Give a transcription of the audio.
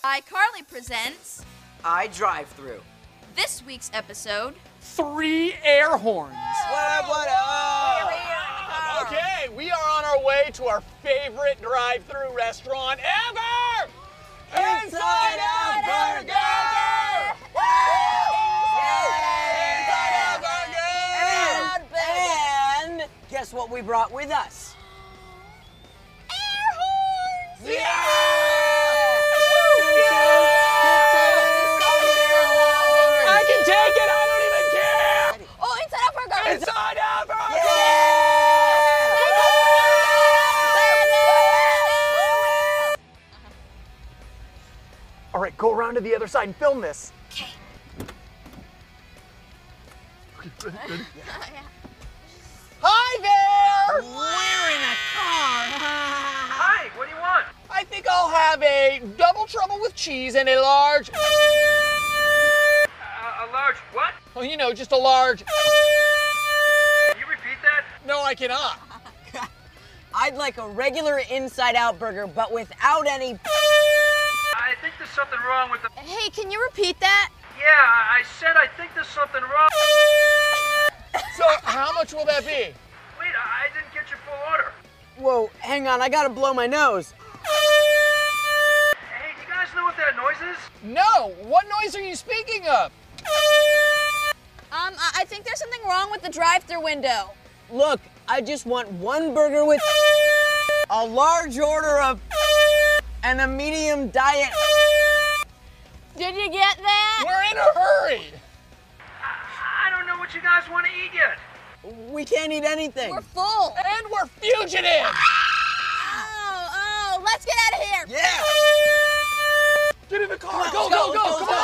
iCarly presents iDrive Thru. this week's episode. 3 air horns. What up? Okay, we are on our way to our favorite drive-thru restaurant ever! Inside Out Burger! And guess what we brought with us? Air horns! I can take it, I don't even care! Oh, Inside Out Burger! Inside Out Burger! All right, go around to the other side and film this. Okay. Ready? Hi there! We're in a car. Hi, what do you want? I think I'll have a double trouble with cheese and a large... A large what? Oh, you know, just a large... Can you repeat that? No, I cannot. I'd like a regular Inside Out Burger, but without any... I think there's something wrong with the... Hey, can you repeat that? Yeah, I said I think there's something wrong. So, how much will that be? Wait, I didn't get your full order. Whoa, hang on, I gotta blow my nose. Hey, do you guys know what that noise is? No, what noise are you speaking of? I think there's something wrong with the drive-thru window. Look, I just want one burger with a large order of and a medium diet. Did you get that? We're in a hurry. I don't know what you guys want to eat yet. We can't eat anything. We're full. And we're fugitives. Oh, let's get out of here. Yeah. Get in the car. Come on, Go, let's go, go, go. let's Come go.